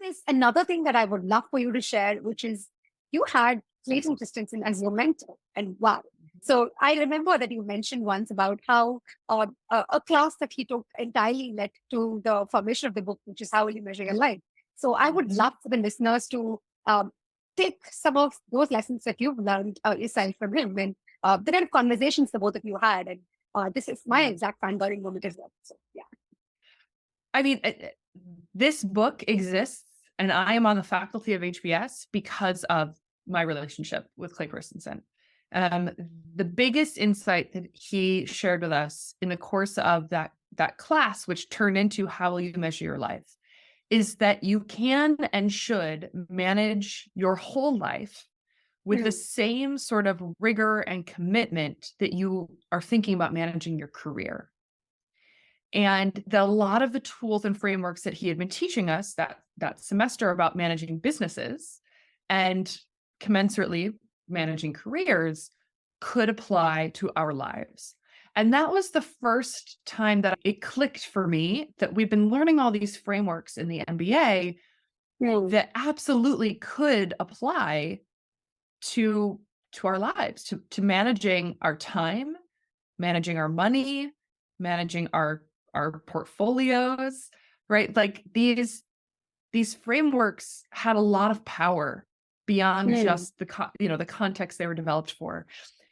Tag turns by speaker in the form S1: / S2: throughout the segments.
S1: there's another thing that I would love for you to share, which is you had Clayton Christensen as your mentor. And wow. So I remember that you mentioned once about how a class that he took entirely led to the formation of the book, which is How Will You Measure Your Life? So I would love for the listeners to take some of those lessons that you've learned yourself from him and the kind of conversations the both of you had. And this is my exact fangirling moment as well. So yeah.
S2: I mean, this book exists, and I am on the faculty of HBS because of my relationship with Clay Christensen. The biggest insight that he shared with us in the course of that class, which turned into How Will You Measure Your Life, is that you can and should manage your whole life with the same sort of rigor and commitment that you are thinking about managing your career. And a lot of the tools and frameworks that he had been teaching us that semester about managing businesses and commensurately managing careers could apply to our lives. And that was the first time that it clicked for me that we've been learning all these frameworks in the MBA that absolutely could apply to our lives, to managing our time, managing our money, managing our portfolios, right? Like these frameworks had a lot of power beyond just the context they were developed for.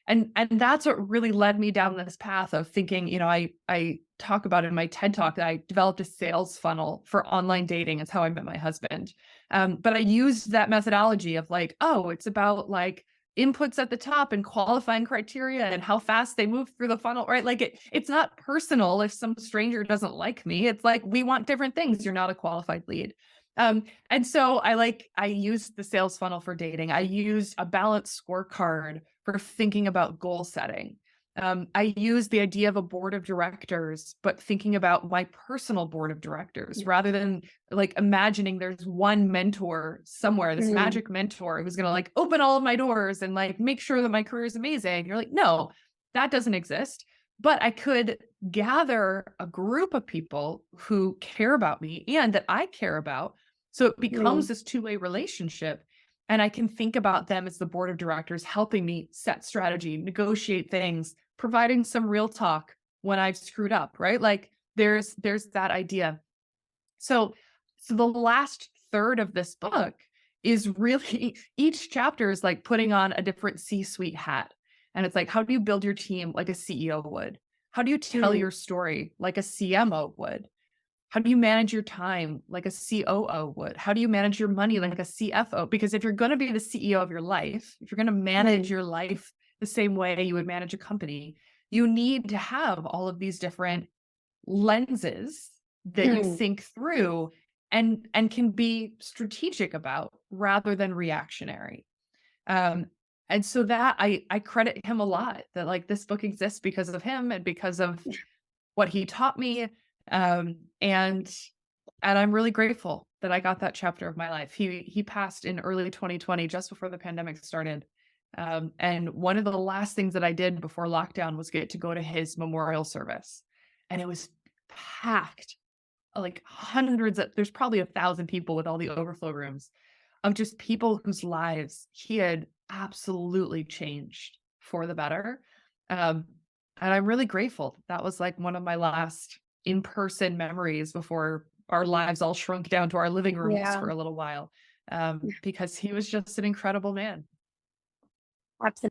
S2: And that's what really led me down this path of thinking, I talk about in my TED Talk that I developed a sales funnel for online dating. It's how I met my husband. But I used that methodology of like, it's about like inputs at the top and qualifying criteria and how fast they move through the funnel, right? Like it's not personal if some stranger doesn't like me. It's like, we want different things. You're not a qualified lead. And so I used the sales funnel for dating. I used a balanced scorecard for thinking about goal setting. I used the idea of a board of directors, but thinking about my personal board of directors rather than like imagining there's one mentor somewhere, this magic mentor who's going to like open all of my doors and like make sure that my career is amazing. You're like, no, that doesn't exist. But I could gather a group of people who care about me and that I care about. So it becomes this two-way relationship. And I can think about them as the board of directors helping me set strategy, negotiate things, providing some real talk when I've screwed up, right? Like there's that idea. So the last third of this book is really, each chapter is like putting on a different C-suite hat. And it's like, how do you build your team like a CEO would? How do you tell your story like a CMO would? How do you manage your time like a COO would? How do you manage your money like a CFO? Because if you're going to be the CEO of your life, if you're going to manage your life the same way you would manage a company, you need to have all of these different lenses that you think through and can be strategic about rather than reactionary. And so that I credit him a lot that like this book exists because of him and because of what he taught me. And I'm really grateful that I got that chapter of my life. He passed in early 2020, just before the pandemic started. And one of the last things that I did before lockdown was get to go to his memorial service. And it was packed, like there's probably 1,000 people with all the overflow rooms of just people whose lives he had absolutely changed for the better. And I'm really grateful. That was like one of my last in-person memories before our lives all shrunk down to our living rooms for a little while, because he was just an incredible man.
S1: Absolutely.